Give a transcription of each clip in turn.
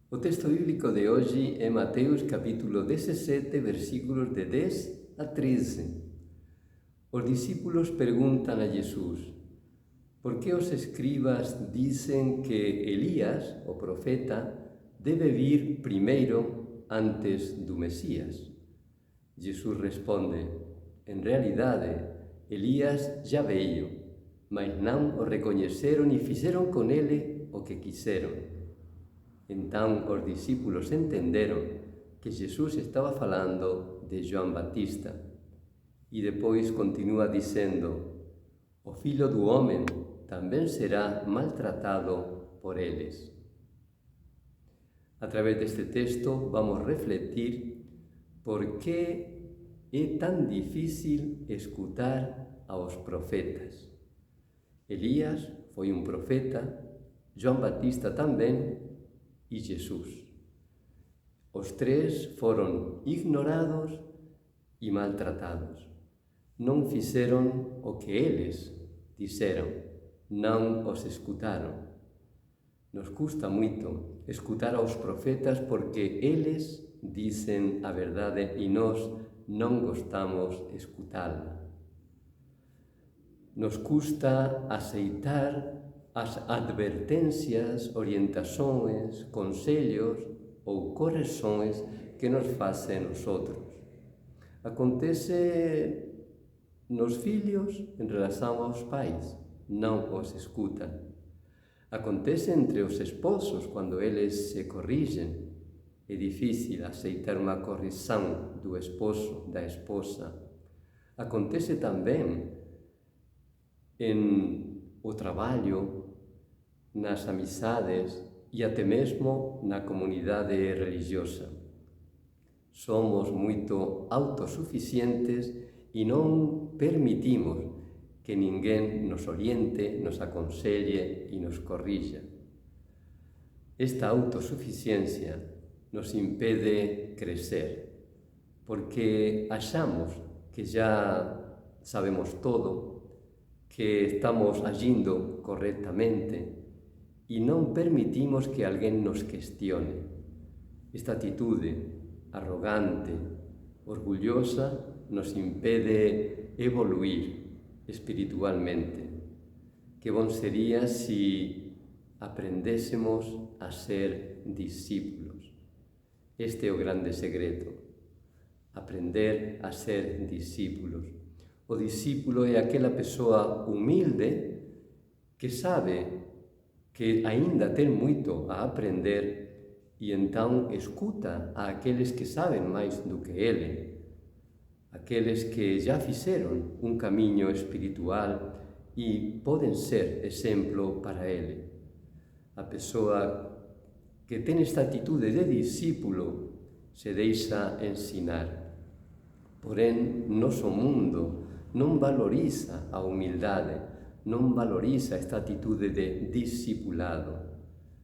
O texto bíblico de hoje é Mateus capítulo 17, versículos de 10 a 13. Os discípulos perguntan a Jesús: por que os escribas dicen que Elías, o profeta, debe vir primeiro antes do Mesías? Jesús responde: en realidade, Elías já veio, mas non o recoñeceron e fixeron con ele o que quixeron. Entón os discípulos entenderon que Jesús estaba falando de João Batista. E depois continúa dicendo: o Filho do Homem tamén será maltratado por eles. A través deste texto vamos refletir por que é tan difícil escutar aos profetas. Elías foi un profeta, João Batista tamén, e Jesús. Os tres foron ignorados e maltratados. Non fixeron o que eles dixeron, non os escutaron. Nos custa moito escutar aos profetas porque eles dicen a verdade e nós non gostamos escutala. Nos custa aceitar as advertencias, orientações, consellos ou correções que nos facen os outros. Acontece nos fillos en relación aos pais, non os escutan. Acontece entre os esposos cando eles se corrixen. É difícil aceitar unha corrección do esposo, da esposa. Acontece tamén en o traballo, nas amizades e até mesmo na comunidade religiosa. Somos moito autosuficientes e non permitimos que ninguén nos oriente, nos aconselle e nos corrija. Esta autosuficiencia nos impede crecer, porque achamos que já sabemos todo, que estamos agindo correctamente e non permitimos que alguén nos questione. Esta atitude arrogante, orgullosa, nos impede evoluir espiritualmente. Que bon sería si aprendésemos a ser discípulos. Este é o grande segredo, aprender a ser discípulos. O discípulo é aquela persoa humilde que sabe que aínda ten moito a aprender e entón escuta a aqueles que saben máis do que ele, aqueles que já fixeron un camiño espiritual e poden ser exemplo para ele. A persoa que ten esta atitude de discípulo se deixa ensinar. Porén, noso mundo non valoriza a humildade, non valoriza esta atitude de discipulado.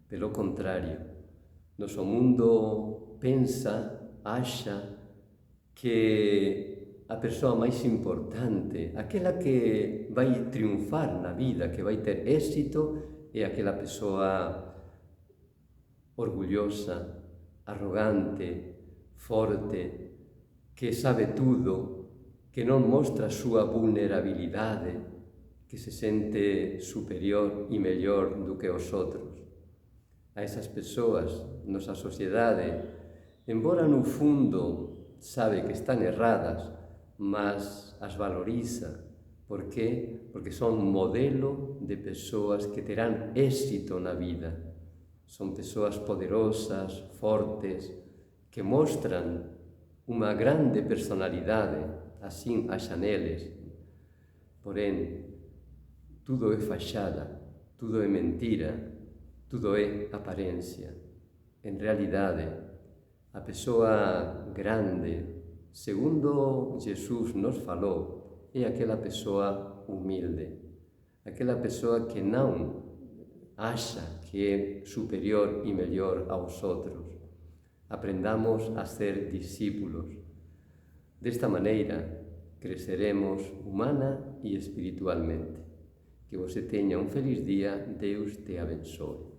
Pelo contrario, noso mundo pensa, acha que a persoa máis importante, aquela que vai triunfar na vida, que vai ter éxito, é aquela persoa orgullosa, arrogante, forte, que sabe tudo, que non mostra a súa vulnerabilidade, que se sente superior e mellor do que os outros. A esas persoas, nosa sociedade, embora no fundo sabe que están erradas, mas as valoriza. Por qué? Porque son modelo de persoas que terán éxito na vida. Son persoas poderosas, fortes, que mostran unha grande personalidade, así axan eles. Porén, tudo é fachada, tudo é mentira, tudo é apariencia. En realidade, a persoa grande, segundo Jesús nos falou, é aquela persoa humilde, aquela persoa que non acha que é superior e mellor aos outros. Aprendamos a ser discípulos. Desta maneira, creceremos humana e espiritualmente. Que você teña un feliz día, Deus te abençoe.